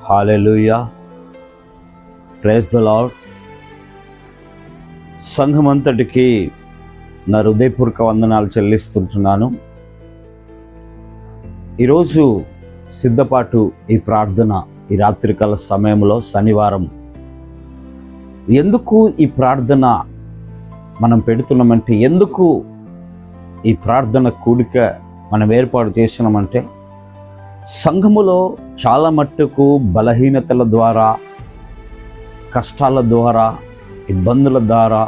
Hallelujah, praise the Lord. సంఘమంతటికి నా హృదయపూర్వక వందనాలు చెల్లిస్తుంటున్నాను. ఈరోజు సిద్ధపాటు ఈ ప్రార్థన ఈ రాత్రికాల సమయంలో శనివారం. ఎందుకు ఈ ప్రార్థన మనం పెడుతున్నామంటే, ఎందుకు ఈ ప్రార్థన కూడిక మనం ఏర్పాటు చేసినామంటే, సంఘములో చాలా మట్టుకు బలహీనతల ద్వారా, కష్టాల ద్వారా, ఇబ్బందుల ద్వారా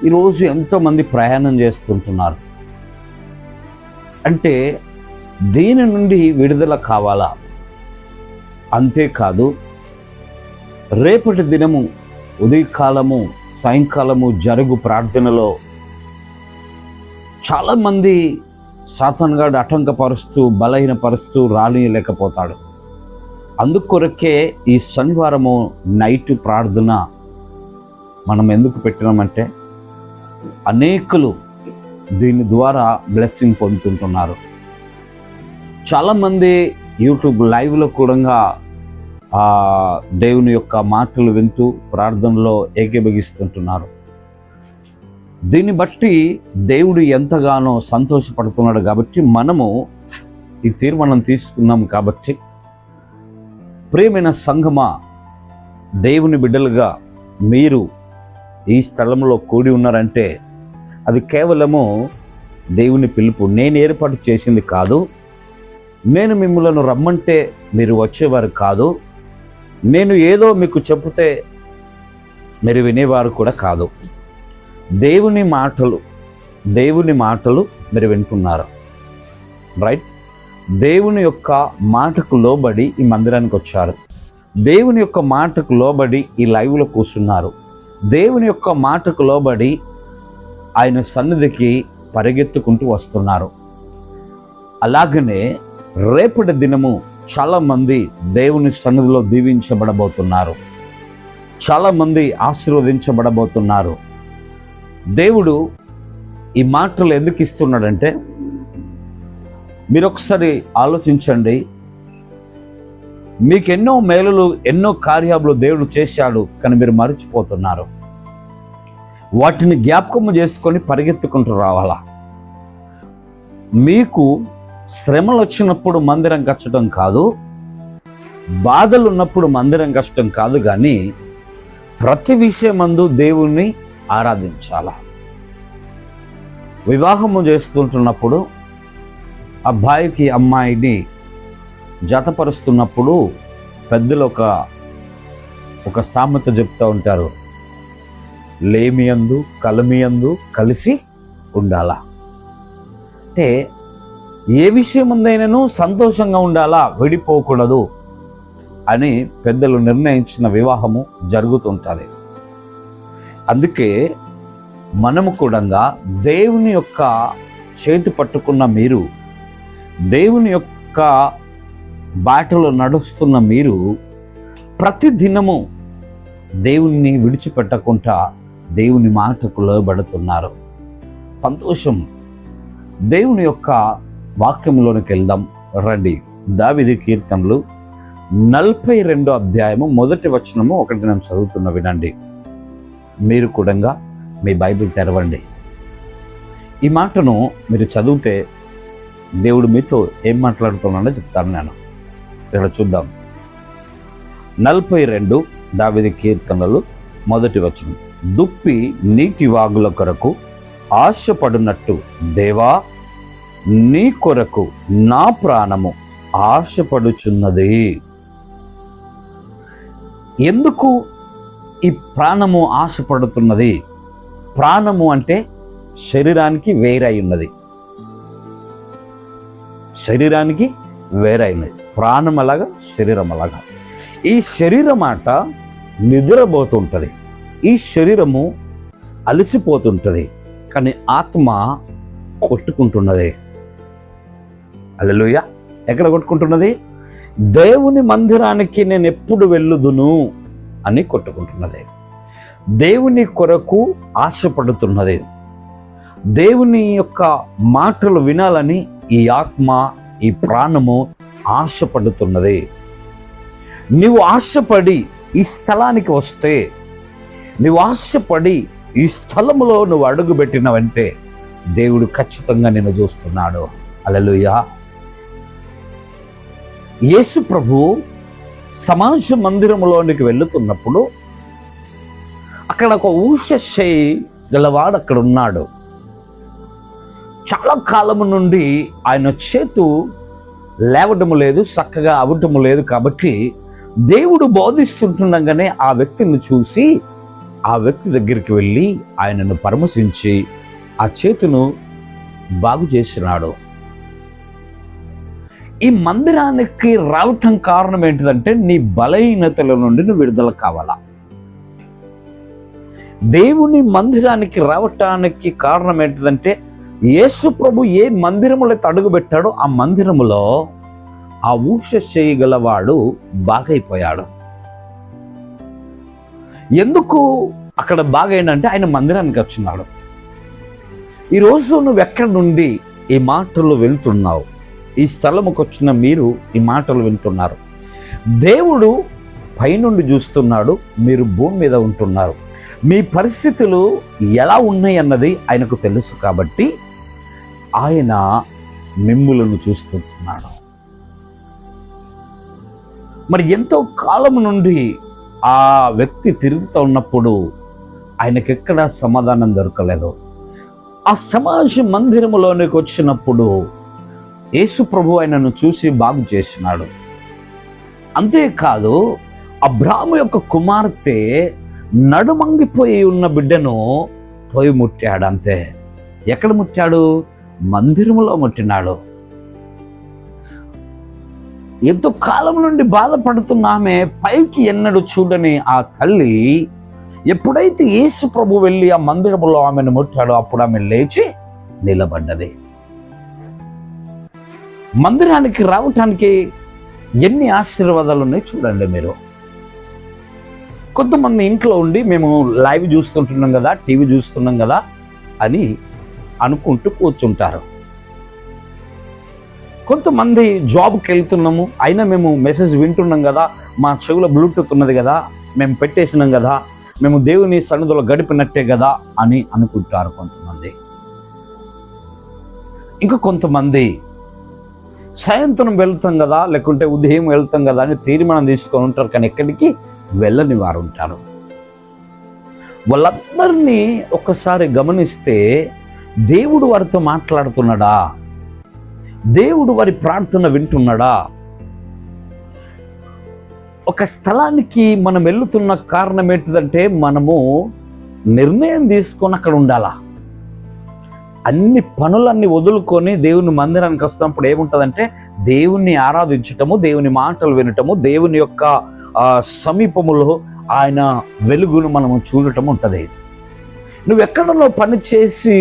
ఈరోజు ఎంతోమంది ప్రయాణం చేస్తుంటున్నారు. అంటే దీని నుండి విడుదల కావాలా? అంతేకాదు, రేపటి దినము ఉదయకాలము సాయంకాలము జరుగు ప్రార్థనలో చాలామంది సాతానుగాడు ఆటంకపరుస్తూ బలహీనపరుస్తూ రానియలేకపోతాడు. అందుకొరకే ఈ శనివారము నైట్ ప్రార్థన మనం ఎందుకు పెట్టినామంటే, అనేకులు దీని ద్వారా బ్లెస్సింగ్ పొందుతుంటున్నారు. చాలామంది యూట్యూబ్ లైవ్లో కూడా దేవుని యొక్క మాటలు వింటూ ప్రార్థనలో ఏకీభవిస్తుంటున్నారు. దీన్ని బట్టి దేవుడు ఎంతగానో సంతోషపడుతున్నాడు. కాబట్టి మనము ఈ తీర్మానం తీసుకున్నాం. కాబట్టి ప్రియమైన సంఘమా, దేవుని బిడ్డలుగా మీరు ఈ స్థలంలో కూడి ఉన్నారంటే అది కేవలము దేవుని పిలుపు. నేను ఏర్పాటు చేసింది కాదు. నేను మిమ్మల్ని రమ్మంటే మీరు వచ్చేవారు కాదు. నేను ఏదో మీకు చెబితే మీరు వినేవారు కూడా కాదు. దేవుని మాటలు మీరు వింటున్నారు, రైట్? దేవుని యొక్క మాటకు లోబడి ఈ మందిరానికి వచ్చారు. దేవుని యొక్క మాటకు లోబడి ఈ లైవ్లో కూర్చున్నారు. దేవుని యొక్క మాటకు లోబడి ఆయన సన్నిధికి పరిగెత్తుకుంటూ వస్తున్నారు. అలాగనే రేపటి దినము చాలామంది దేవుని సన్నిధిలో దీవించబడబోతున్నారు. చాలామంది ఆశీర్వదించబడబోతున్నారు. దేవుడు ఈ మాటలు ఎందుకు ఇస్తున్నాడంటే, మీరు ఒకసారి ఆలోచించండి. మీకు ఎన్నో మేలులు, ఎన్నో కార్యాలు దేవుడు చేశాడు, కానీ మీరు మర్చిపోతున్నారు. వాటిని జ్ఞాపకము చేసుకొని పరిగెత్తుకుంటూ రావాలా? మీకు శ్రమలు వచ్చినప్పుడు మందిరం కట్టడం కాదు, బాధలు ఉన్నప్పుడు మందిరం కష్టం కాదు, కానీ ప్రతి విషయమందు దేవుణ్ణి ఆరాధించాలా. వివాహము చేస్తుంటున్నప్పుడు అబ్బాయికి అమ్మాయిని జతపరుస్తున్నప్పుడు పెద్దలు ఒక సామెత చెప్తూ ఉంటారు, లేమియందు కలమియందు కలిసి ఉండాలా. అంటే ఏ విషయం ఉందైనాను సంతోషంగా ఉండాలా, విడిపోకూడదు అని పెద్దలు నిర్ణయించిన వివాహము జరుగుతుంటుంది. అందుకే మనము కూడా దేవుని యొక్క చేతి పట్టుకున్న మీరు, దేవుని యొక్క బాటలో నడుస్తున్న మీరు ప్రతి దినము దేవుణ్ణి విడిచిపెట్టకుండా దేవుని మాటకు లోబడుతున్నారు. సంతోషం. దేవుని యొక్క వాక్యంలోనికి వెళ్దాం రండి. దావీదు కీర్తనలు 42వ అధ్యాయము 1వ వచనము ఒకటి నేను చదువుతున్న వినండి. మీరు కూడా మీ బైబిల్ తెరవండి. ఈ మాటను మీరు చదివితే దేవుడు మీతో ఏం మాట్లాడుతున్నాడో చెప్తాను నేను. ఇక్కడ చూద్దాం. 42 దావీదు కీర్తనలు 1వ వచనం. దుప్పి నీటి వాగుల కొరకు ఆశపడినట్టు దేవా, నీ కొరకు నా ప్రాణము ఆశపడుచున్నది. ఎందుకు ఈ ప్రాణము ఆశపడుతున్నది? ప్రాణము అంటే శరీరానికి వేరై ఉన్నది. శరీరానికి వేరైనది. ప్రాణం అలాగా, శరీరం అలాగా. ఈ శరీరం ఆట నిద్రపోతుంటుంది. ఈ శరీరము అలసిపోతుంటుంది, కానీ ఆత్మ కొట్టుకుంటున్నది. హల్లెలూయా. ఎక్కడ కొట్టుకుంటున్నది? దేవుని మందిరానికి నేను ఎప్పుడు వెళ్ళుదును అని కొట్టుకుంటున్నది. దేవుని కొరకు ఆశపడుతున్నది. దేవుని యొక్క మాటలు వినాలని ఈ ఆత్మ, ఈ ప్రాణము ఆశపడుతున్నది. నీవు ఆశపడి ఈ స్థలానికి వస్తే, నీవు ఆశపడి ఈ స్థలములో నువ్వు అడుగు పెట్టినవంటే దేవుడు ఖచ్చితంగా నిన్ను చూస్తున్నాడు. హల్లెలూయా. యేసు ప్రభు సమాజ మందిరంలోనికి వెళుతున్నప్పుడు అక్కడ ఒక ఊషశయ్యి గలవాడు అక్కడ ఉన్నాడు. చాలా కాలము నుండి ఆయన చేతు లేవటము లేదు, చక్కగా అవటము లేదు. కాబట్టి దేవుడు బోధిస్తుంటుండగానే ఆ వ్యక్తిని చూసి ఆ వ్యక్తి దగ్గరికి వెళ్ళి ఆయనను పరామర్శించి ఆ చేతును బాగు చేసినాడు. ఈ మందిరానికి రావటం కారణం ఏంటిదంటే నీ బలహీనతల నుండి నువ్వు విడుదల కావాలా. దేవుని మందిరానికి రావటానికి కారణం ఏంటిదంటే యేసు ప్రభు ఏ మందిరములో అడుగు పెట్టాడో ఆ మందిరములో ఆ ఊష చేయగలవాడు బాగైపోయాడు. ఎందుకు అక్కడ బాగైందంటే ఆయన మందిరానికి వచ్చినాడు. ఈరోజు నువ్వు ఎక్కడి నుండి ఈ మాటలు వింటున్నావు? ఈ స్థలముకు వచ్చిన మీరు ఈ మాటలు వింటున్నారు. దేవుడు పైనుండి చూస్తున్నాడు, మీరు భూమి మీద ఉంటున్నారు. మీ పరిస్థితులు ఎలా ఉన్నాయి అన్నది ఆయనకు తెలుసు. కాబట్టి ఆయన మిమ్ములను చూస్తున్నాడు. మరి ఎంతో కాలం నుండి ఆ వ్యక్తి తిరుగుతూ ఉన్నప్పుడు ఆయనకెక్కడా సమాధానం దొరకలేదు. ఆ సమాజ మందిరములోనికి వచ్చినప్పుడు యేసు ప్రభు ఆయనను చూసి బాగు చేసినాడు. అంతేకాదు అబ్రాహాము యొక్క కుమార్తె నడుమంగిపోయి ఉన్న బిడ్డను పోయి ముట్టాడు. అంతే. ఎక్కడ ముట్టాడు? మందిరములో ముట్టినాడు. ఎంతో కాలం నుండి బాధపడుతున్న ఆమె పైకి ఎన్నడూ చూడని ఆ తల్లి ఎప్పుడైతే యేసు ప్రభు వెళ్ళి ఆ మందిరములో ఆమెను ముట్టాడో అప్పుడు ఆమె లేచి నిలబడ్డది. మందిరానికి రావటానికి ఎన్ని ఆశీర్వాదాలు ఉన్నాయి చూడండి మీరు. కొంతమంది ఇంట్లో ఉండి మేము లైవ్ చూస్తుంటున్నాం కదా, టీవీ చూస్తున్నాం కదా అని అనుకుంటూ కూర్చుంటారు. కొంతమంది జాబ్కి వెళ్తున్నాము, అయినా మేము మెసేజ్ వింటున్నాం కదా, మా చెవులో బ్లూటూత్ ఉన్నది కదా, మేము పెట్టేసినాం కదా, మేము దేవుని సన్నిధిలో గడిపినట్టే కదా అని అనుకుంటారు కొంతమంది. ఇంకా కొంతమంది సాయంత్రం వెళ్తాం కదా, లేకుంటే ఉదయం వెళ్తాం కదా అని తీర్మానం తీసుకొని ఉంటారు, కానీ ఎక్కడికి వెళ్ళని వారు ఉంటారు. వాళ్ళందరినీ ఒక్కసారి గమనిస్తే దేవుడు వారితో మాట్లాడుతున్నాడా? దేవుడు వారి ప్రార్థన వింటున్నాడా? ఒక స్థలానికి మనం వెళ్తున్న కారణం ఏంటిదంటే మనము నిర్ణయం తీసుకొని అక్కడ ఉండాలా. అన్ని పనులన్నీ వదులుకొని దేవుని మందిరానికి వస్తున్నప్పుడు ఏముంటుందంటే దేవుణ్ణి ఆరాధించటము, దేవుని మాటలు వినటము, దేవుని యొక్క సమీపములో ఆయన వెలుగును మనము చూడటం ఉంటుంది. నువ్వు ఎక్కడో పని చేసి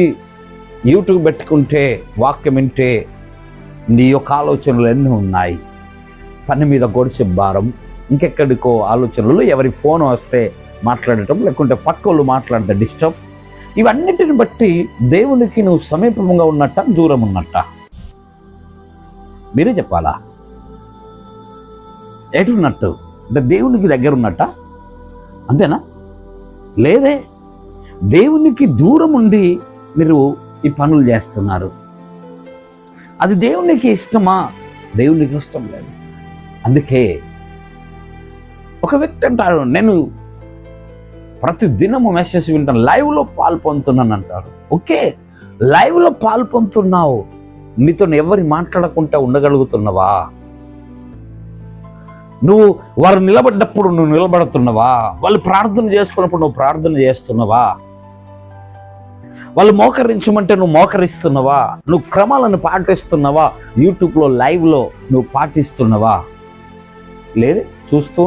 యూట్యూబ్ పెట్టుకుంటే వాక్యం వింటే నీ యొక్క ఆలోచనలు ఎన్నో ఉన్నాయి. పని మీద గొడిసే భారం, ఇంకెక్కడికో ఆలోచనలు, ఎవరి ఫోన్ వస్తే మాట్లాడటం, లేకుంటే పక్కోళ్ళు మాట్లాడితే డిస్టర్బ్, ఇవన్నిటిని బట్టి దేవునికి నువ్వు సమీపంగా ఉన్నట్ట, దూరం ఉన్నట్ట? మీరే చెప్పాలా? ఎటున్నట్టు? అంటే దేవునికి దగ్గర ఉన్నట్ట, అంతేనా? లేదే, దేవునికి దూరం ఉండి మీరు ఈ పనులు చేస్తున్నారు. అది దేవునికి ఇష్టమా? దేవునికి ఇష్టం లేదు. అందుకే ఒక వ్యక్తి అంటాడు, నేను ప్రతి దినము మెసేజ్ వింటాను, లైవ్లో పాల్పొందుతున్నాను అంటాడు. ఓకే, లైవ్లో పాల్పొందుతున్నావు, నీతో ఎవరి మాట్లాడకుండా ఉండగలుగుతున్నావా? నువ్వు వారు నిలబడ్డప్పుడు నువ్వు నిలబడుతున్నావా? వాళ్ళు ప్రార్థన చేస్తున్నప్పుడు నువ్వు ప్రార్థన చేస్తున్నావా? వాళ్ళు మోకరించమంటే నువ్వు మోకరిస్తున్నావా? నువ్వు క్రమాలను పాటిస్తున్నావా? యూట్యూబ్లో లైవ్లో నువ్వు పాటిస్తున్నావా? లేదు, చూస్తూ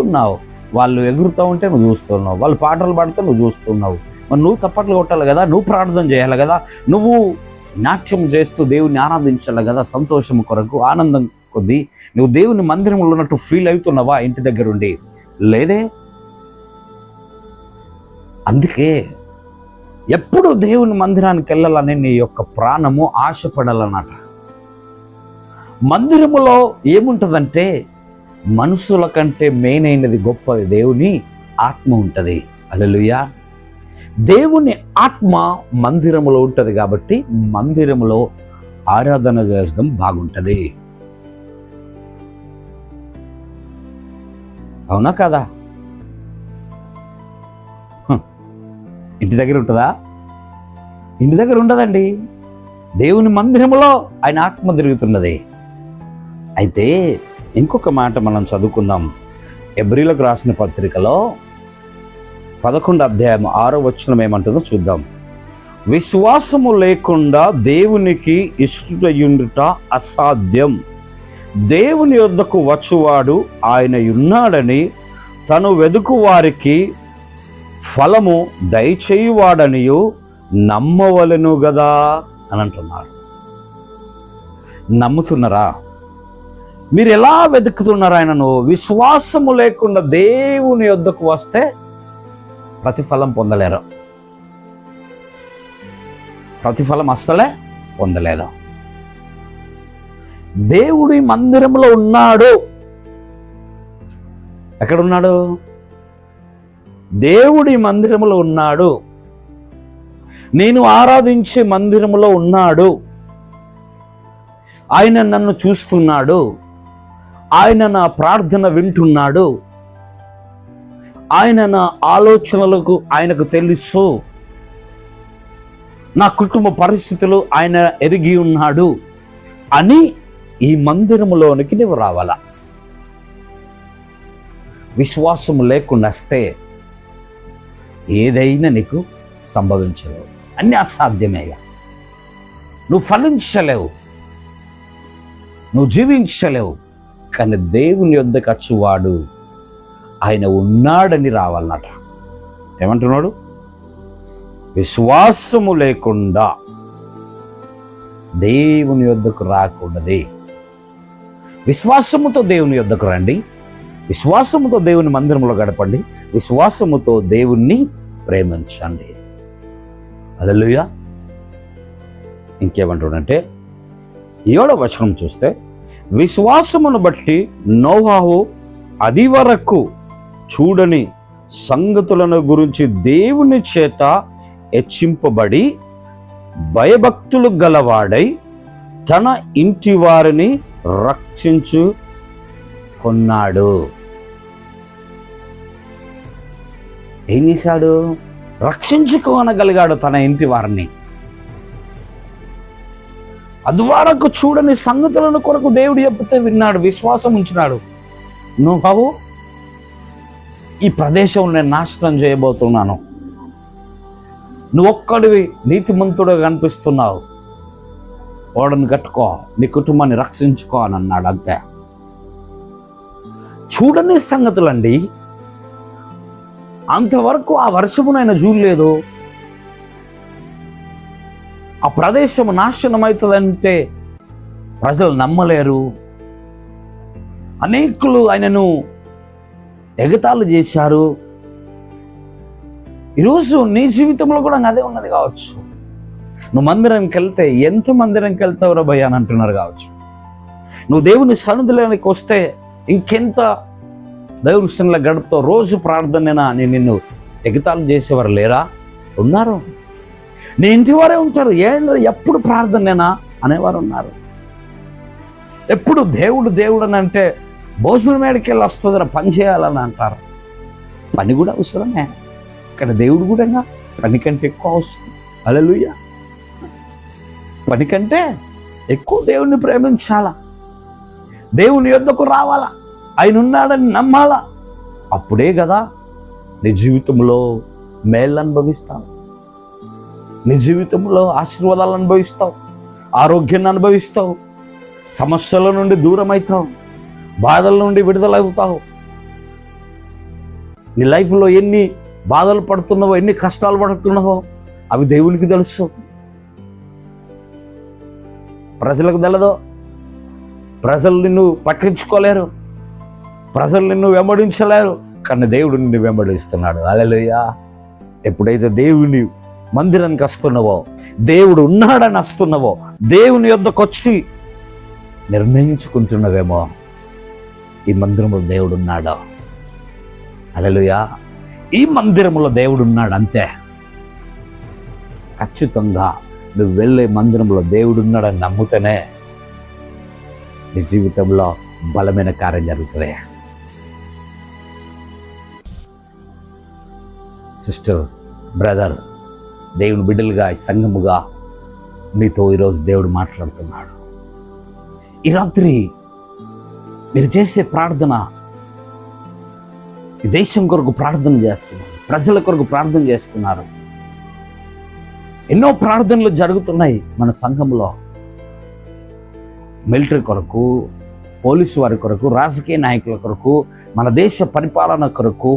ఉన్నావు. వాళ్ళు ఎగురుతూ ఉంటే నువ్వు చూస్తున్నావు, వాళ్ళు పాటలు పాడితే నువ్వు చూస్తున్నావు. మరి నువ్వు తప్పట్లు కొట్టాలి కదా, నువ్వు ప్రార్థన చేయాలి కదా, నువ్వు నాట్యం చేస్తూ దేవుని ఆరాధించాలి కదా, సంతోషం కొరకు, ఆనందం కొద్దీ నువ్వు దేవుని మందిరంలో ఉన్నట్టు ఫీల్ అవుతున్నావా ఇంటి దగ్గర ఉండి? లేదే. అందుకే ఎప్పుడు దేవుని మందిరానికి వెళ్ళాలని నీ యొక్క ప్రాణము ఆశపడాలన్నమాట. మందిరములో ఏముంటుందంటే మనుషుల కంటే మెయిన్ అయినది గొప్పది దేవుని ఆత్మ ఉంటుంది. హల్లెలూయా. దేవుని ఆత్మ మందిరములో ఉంటుంది కాబట్టి మందిరములో ఆరాధన చేయడం బాగుంటుంది. అవునా కదా? ఇంటి దగ్గర ఉంటుందా? ఇంటి దగ్గర ఉండదండి. దేవుని మందిరములో ఆయన ఆత్మ తిరుగుతున్నది. అయితే ఇంకొక మాట మనం చదువుకుందాం. హెబ్రీయులకు రాసిన పత్రికలో 11వ అధ్యాయం 6వ వచనం ఏమంటుందో చూద్దాం. విశ్వాసము లేకుండా దేవునికి ఇష్టయుండుట అసాధ్యం. దేవుని యొద్దకు వచ్చువాడు ఆయన ఉన్నాడని తను వెదుకు వారికి ఫలము దయచేయువాడనియు నమ్మవలెను గదా అని అంటున్నాడు. నమ్ముతున్నారా? మీరు ఎలా వెతుకుతున్నారు ఆయనను? విశ్వాసము లేకుండా దేవుని యొద్దకు వస్తే ప్రతిఫలం పొందలేరు. ప్రతిఫలం అస్సలే పొందలేదు. దేవుడి మందిరంలో ఉన్నాడు. ఎక్కడున్నాడు? దేవుడి మందిరములో ఉన్నాడు. నేను ఆరాధించే మందిరములో ఉన్నాడు. ఆయన నన్ను చూస్తున్నాడు. ఆయన నా ప్రార్థన వింటున్నాడు. ఆయన నా ఆలోచనలకు ఆయనకు తెలుసు. నా కుటుంబ పరిస్థితులు ఆయన ఎరిగి ఉన్నాడు అని ఈ మందిరములోనికి నువ్వు రావాలా. విశ్వాసము లేకుండా వస్తే ఏదైనా నీకు సంభవించదు. అన్నీ అసాధ్యమేగా. నువ్వు ఫలించలేవు, నువ్వు జీవించలేవు. కానీ దేవుని యొద్దకు వచ్చువాడు ఆయన ఉన్నాడని రావాలన్నట. ఏమంటున్నాడు? విశ్వాసము లేకుండా దేవుని యొద్దకు రాకూడదే. విశ్వాసముతో దేవుని యొద్దకు రండి. విశ్వాసముతో దేవుని మందిరంలో గడపండి. విశ్వాసముతో దేవుణ్ణి ప్రేమించండి. హల్లెలూయా. ఇంకేమంటాడంటే 7వ వచనం చూస్తే, విశ్వాసమును బట్టి నోవాహు అది వరకు చూడని సంగతులను గురించి దేవుని చేత హెచ్చింపబడి భయభక్తులు గలవాడై తన ఇంటి వారిని రక్షించుకున్నాడు. ఏం చేశాడు? రక్షించుకోనగలిగాడు తన ఇంటి వారిని. అదివరకు చూడని సంగతులను కొరకు దేవుడు చెప్తే విన్నాడు, విశ్వాసం ఉంచినాడు. నువ్వు బాబు, ఈ ప్రదేశం నేను నాశనం చేయబోతున్నాను, నువ్వు ఒక్కడివి నీతిమంతుడుగా కనిపిస్తున్నావు, ఓడను కట్టుకో, నీ కుటుంబాన్ని రక్షించుకో అని అన్నాడు. అంతే. చూడని సంగతులండి. అంతవరకు ఆ వర్షమును ఆయన చూడలేదు. ఆ ప్రదేశం నాశనం అవుతుందంటే ప్రజలు నమ్మలేరు. అనేకులు ఆయనను ఎగతాళి చేశారు. ఈరోజు నీ జీవితంలో కూడా అదే ఉన్నది కావచ్చు. నువ్వు మందిరానికి వెళ్తే ఎంత మందిరానికి వెళ్తావురా భయ్య అని అంటున్నారు కావచ్చు. నువ్వు దేవుని సన్నిధిలోనికి వస్తే ఇంకెంత దేవుని సన్నిధిలో గడుపుతావు, రోజు ప్రార్థనేనా అని నిన్ను ఎగతాళి చేసేవారు లేరా? ఉన్నారు. నీ ఇంటి వారే ఉంటారు. ఎప్పుడు ప్రార్థనేనా అనేవారు ఉన్నారు. ఎప్పుడు దేవుడు దేవుడు అని అంటే భోజనం మేడకి వెళ్ళి వస్తుందిరా, పని చేయాలని అంటారు. పని కూడా అవసరమే, కానీ దేవుడు కూడా పని కంటే ఎక్కువ అవసరం. హల్లెలూయా. పని కంటే ఎక్కువ దేవుణ్ణి ప్రేమించాలా, దేవుని యొద్దకు రావాలా, ఆయన ఉన్నాడని నమ్మాలా. అప్పుడే కదా నీ జీవితంలో మేళ్ళు అనుభవిస్తావు, నీ జీవితంలో ఆశీర్వాదాలు అనుభవిస్తావు, ఆరోగ్యాన్ని అనుభవిస్తావు, సమస్యల నుండి దూరం అవుతావు, బాధల నుండి విడుదలవుతావు. నీ లైఫ్లో ఎన్ని బాధలు పడుతున్నావో, ఎన్ని కష్టాలు పడుతున్నావో అవి దేవునికి తెలుసు. ప్రజలకు తెలదో. ప్రజలు నిన్ను పట్టించుకోలేరు, ప్రజలు నిన్ను వెంబడించలేరు, కానీ దేవుడు నిన్ను వెంబడిస్తున్నాడు. హల్లెలూయా. ఎప్పుడైతే దేవుని మందిరానికి వస్తున్నావో, దేవుడు ఉన్నాడని వస్తున్నావో, దేవుని యొద్దకు వచ్చి నిర్ణయించుకుంటున్నావేమో ఈ మందిరంలో దేవుడు ఉన్నాడు. హల్లెలూయా. ఈ మందిరంలో దేవుడు ఉన్నాడు, అంతే. ఖచ్చితంగా నువ్వు వెళ్ళే మందిరంలో దేవుడు ఉన్నాడని నమ్ముతేనే నీ జీవితంలో బలమైన కార్యం జరుగుతుంది. సిస్టర్, బ్రదర్, దేవుని బిడ్డలుగా, ఈ సంఘముగా నీతో ఈరోజు దేవుడు మాట్లాడుతున్నాడు. ఈ రాత్రి మీరు చేసే ప్రార్థన, ఈ దేశం కొరకు ప్రార్థన చేస్తున్నారు, ప్రజల కొరకు ప్రార్థన చేస్తున్నారు. ఎన్నో ప్రార్థనలు జరుగుతున్నాయి మన సంఘంలో. మిలిటరీ కొరకు, పోలీసు వారి కొరకు, రాజకీయ నాయకుల కొరకు, మన దేశ పరిపాలన కొరకు,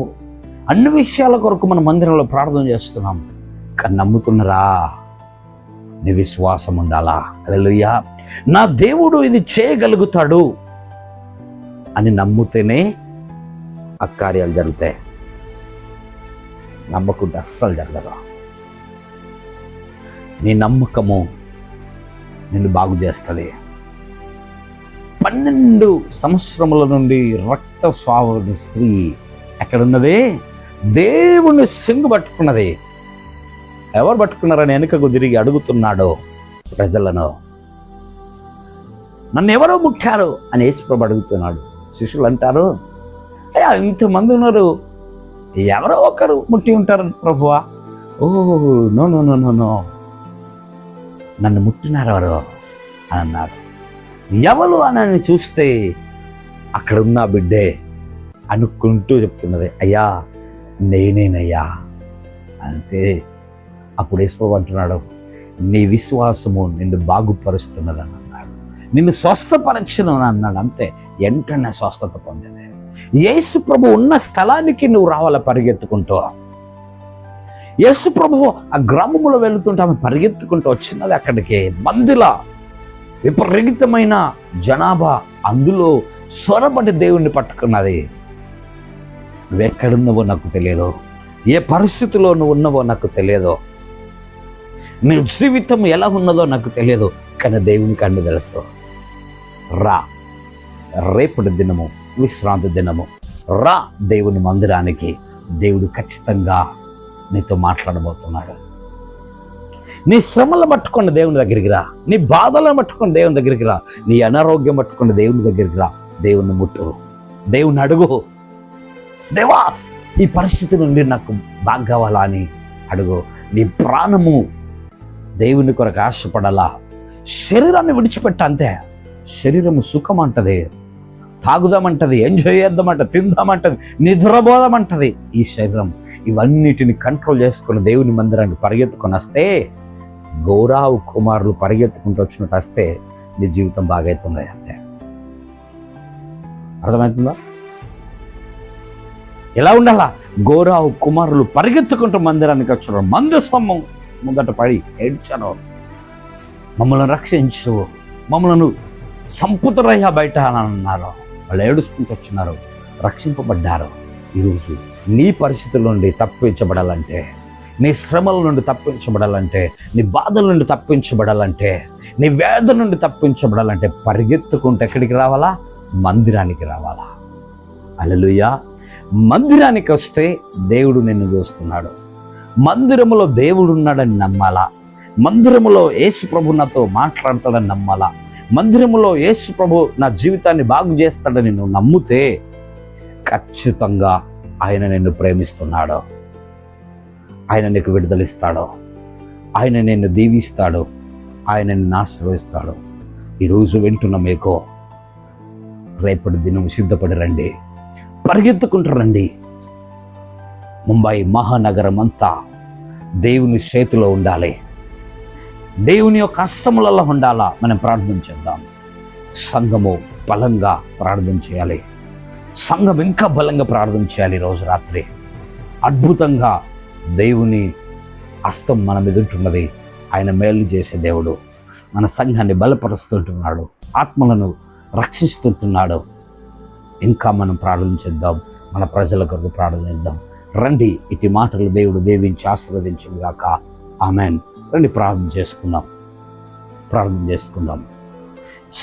అన్ని విషయాల కొరకు మన మందిరంలో ప్రార్థన చేస్తున్నాం. కానీ నమ్ముతున్నారా? నీ విశ్వాసం ఉండాలా. హల్లెలూయా. నా దేవుడు ఇది చేయగలుగుతాడు అని నమ్ముతేనే ఆ కార్యాలు జరుగుతాయి. నమ్మకుంటే అస్సలు జరగదు. నీ నమ్మకము నిన్ను బాగు చేస్తుంది. 12 సంవత్సరముల నుండి రక్తస్రావని స్త్రీ ఎక్కడున్నది? దేవుని సింగు పట్టుకున్నది. ఎవరు పట్టుకున్నారని వెనుకకు తిరిగి అడుగుతున్నాడు ప్రజలను. నన్ను ఎవరో ముట్టారు అని యేసుప్రభు అడుగుతున్నాడు. శిష్యులు అంటారు, అయ్యా ఇంతమంది ఉన్నారు, ఎవరో ఒకరు ముట్టి ఉంటారు ప్రభువా. Oh no no no no no, నన్ను ముట్టినారు ఎవరు అని అన్నాడు. ఎవరు అని చూస్తే అక్కడున్న బిడ్డే అనుకుంటూ చెప్తున్నది, అయ్యా నేనేనయ్యా అంటే. అప్పుడు యేసుప్రభు అంటున్నాడు, నీ విశ్వాసము నిన్ను బాగుపరుస్తున్నదని అన్నాడు, నిన్ను స్వస్థపరచును అని అన్నాడు. అంతే, వెంటనే స్వస్థత పొందింది. యేసుప్రభు ఉన్న స్థలానికి నువ్వు రావాల పరిగెత్తుకుంటూ. యేసుప్రభు ఆ గ్రామంలో వెళుతుంటే ఆమె పరిగెత్తుకుంటూ వచ్చినది అక్కడికి. మందిలా విపరీతమైన జనాభా, అందులో స్వరపడి దేవుణ్ణి పట్టుకున్నది. నువ్వెక్కడున్నావో నాకు తెలియదు, ఏ పరిస్థితిలో నువ్వు ఉన్నావో నాకు తెలియదు, నీ జీవితం ఎలా ఉన్నదో నాకు తెలియదు, కానీ దేవునికి అన్ని తెలుసు. రా, రేపటి దినము విశ్రాంతి దినము, రా దేవుని మందిరానికి. దేవుడు ఖచ్చితంగా నీతో మాట్లాడబోతున్నాడు. నీ శ్రమలు పట్టుకుని దేవుని దగ్గరికి రా, నీ బాధలను పట్టుకుని దేవుని దగ్గరికి రా, నీ అనారోగ్యం పట్టుకుని దేవుని దగ్గరికి రా. దేవుని ముట్టు, దేవుని అడుగు. దేవా ఈ పరిస్థితి నుండి నాకు బాగా కావాలా అని అడుగు. నీ ప్రాణము దేవుని కొరకు ఆశపడాలా. శరీరాన్ని విడిచిపెట్ట, అంతే. శరీరము సుఖం అంటది, తాగుదామంటది, ఎంజాయ్ చేద్దామంటది, తిందామంటది, నిద్రపోదామంటది. ఈ శరీరం ఇవన్నిటిని కంట్రోల్ చేసుకుని దేవుని మందిరానికి పరిగెత్తుకొని వస్తే, గౌరావు కుమారులు పరిగెత్తుకుంటూ వచ్చినట్టు వస్తే నీ జీవితం బాగైతుంది. అంతే. అర్థమవుతుందా? ఎలా ఉండాలా? గౌరావు కుమారులు పరిగెత్తుకుంటూ మందిరానికి వచ్చారు. మంది స్తంభం ముందట పడి ఏడ్చారు, మమ్మల్ని రక్షించు, మమ్మల్ని సంపుతరయ్యా బయట అని అన్నారు. వాళ్ళు ఏడుచుకుంటూ వచ్చినారు, రక్షింపబడ్డారు. ఈరోజు నీ పరిస్థితుల నుండి తప్పించబడాలంటే, నీ శ్రమల నుండి తప్పించబడాలంటే, నీ బాధల నుండి తప్పించబడాలంటే, నీ వేదన నుండి తప్పించబడాలంటే పరిగెత్తుకుంటూ ఎక్కడికి రావాలా? మందిరానికి రావాలా. హల్లెలూయా. మందిరానికి వస్తే దేవుడు నిన్ను చూస్తున్నాడు. మందిరములో దేవుడు ఉన్నాడని నమ్మాలా. మందిరములో యేసు ప్రభు నాతో మాట్లాడతాడని నమ్మాలా. మందిరములో యేసు ప్రభు నా జీవితాన్ని బాగు చేస్తాడని నువ్వు నమ్మితే ఖచ్చితంగా ఆయన నిన్ను ప్రేమిస్తున్నాడు, ఆయన నీకు విడుదలిస్తాడు, ఆయన నిన్ను దీవిస్తాడు, ఆయన నిన్ను ఆశీర్వదిస్తాడు. ఈరోజు వింటున్న మీకు రేపటి దినం సిద్ధపడి రండి, పరిగెత్తుకుంటూ రండి. ముంబై మహానగరం అంతా దేవుని చేతిలో ఉండాలి, దేవుని యొక్క హస్తములలో ఉండాలా. మనం ప్రార్థన చేద్దాం. సంఘము బలంగా ప్రార్థన చేయాలి, సంఘం ఇంకా బలంగా ప్రార్థన చేయాలి. ఈరోజు రాత్రి అద్భుతంగా దేవుని హస్తం మన ఎదుర్కొన్నది. ఆయన మేలు చేసే దేవుడు, మన సంఘాన్ని బలపరుస్తుంటున్నాడు, ఆత్మలను రక్షిస్తుంటున్నాడు. ఇంకా మనం ప్రార్థన చేద్దాం, మన ప్రజల కొరకు ప్రార్థన చేద్దాం. రండి, ఇటు మాటలు దేవుడు దీవించి ఆశీర్వదించును గాక. ఆమెన్. రండి ప్రార్థన చేసుకుందాం, ప్రార్థన చేసుకుందాం.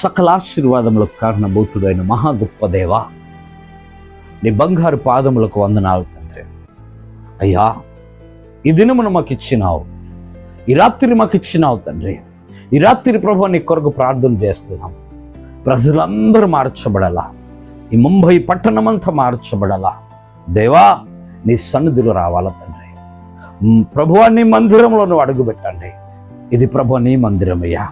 సకల ఆశీర్వాదములకు కారణభూతుడైన మహా గొప్ప దేవ, నీ బంగారు పాదములకు వందనాలు తండ్రి. అయ్యా, ఈ దినమును మాకు ఇచ్చినావు, ఈ రాత్రి మాకు ఇచ్చినావు తండ్రి. ఈ రాత్రి ప్రభు నీ కొరకు ప్రార్థన చేస్తున్నాం. ప్రజలందరూ మార్చబడాలా, ఈ ముంబై పట్టణమంతా మార్చబడాలా. దేవా, నీ సన్నిధిలో రావాలా తండ్రి. ప్రభువా, నీ మందిరంలో నువ్వు అడుగుపెట్టండి. ఇది ప్రభు నీ మందిరమయ్యా.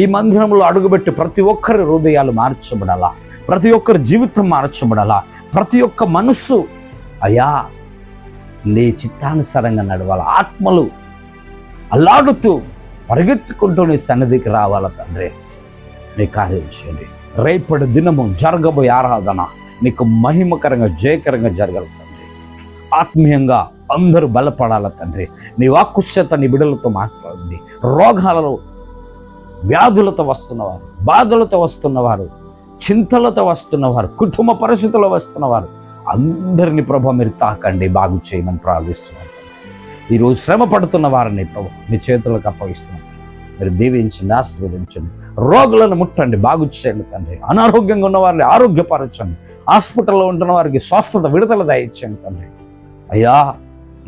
ఈ మందిరంలో అడుగుపెట్టి ప్రతి ఒక్కరి హృదయాలు మార్చబడాలా, ప్రతి ఒక్కరి జీవితం మార్చబడాలా, ప్రతి ఒక్క మనస్సు అయ్యా నీ చిత్తానుసారంగా నడవాల. ఆత్మలు అల్లాడుతూ పరిగెత్తుకుంటూ నీ సన్నిధికి రావాల తండ్రి. నీ కార్యం చేయండి. రేపటి దినము జరగబోయే ఆరాధన నీకు మహిమకరంగా జయకరంగా జరగాలి తండ్రి. ఆత్మీయంగా అందరూ బలపడాల తండ్రి. నీ వాక్కుశత నీ బిడ్డలతో మాట్లాడండి. రోగాలలో వ్యాధులతో వస్తున్నవారు, బాధలతో వస్తున్నవారు, చింతలతో వస్తున్నవారు, కుటుంబ పరిస్థితుల్లో వస్తున్నవారు అందరినీ ప్రభు మీరు తాకండి, బాగు చేయమని ప్రార్థిస్తున్నాను. ఈరోజు శ్రమ పడుతున్న వారిని ప్రభు మీ చేతులకు అప్పగిస్తున్నాను. మీరు దీవించండి, ఆశీర్వదించండి. రోగులను ముట్టండి, బాగు చేయండి తండ్రి. అనారోగ్యంగా ఉన్న వారిని ఆరోగ్యపరచండి. హాస్పిటల్లో ఉంటున్న వారికి స్వస్థత విడుదల దయచేయండి తండ్రి. అయ్యా,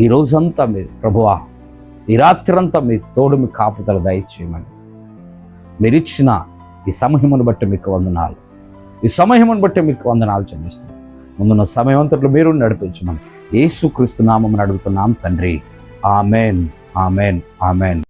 ఈ రోజంతా మీరు ప్రభువా, ఈ రాత్రంతా మీ తోడు మీ కాపుదల దయచేయమని మీరిచ్చిన ఈ సమయమును బట్టి మీకు వందనాలు, ఈ సమయమును బట్టి మీకు వందనాలు చెల్లిస్తున్నాను. ముందున్న సమయం అంతట్లో మీరు నడిపించమని యేసుక్రీస్తు నామమున అడుగుతున్నాం తండ్రి. Amen, amen, amen.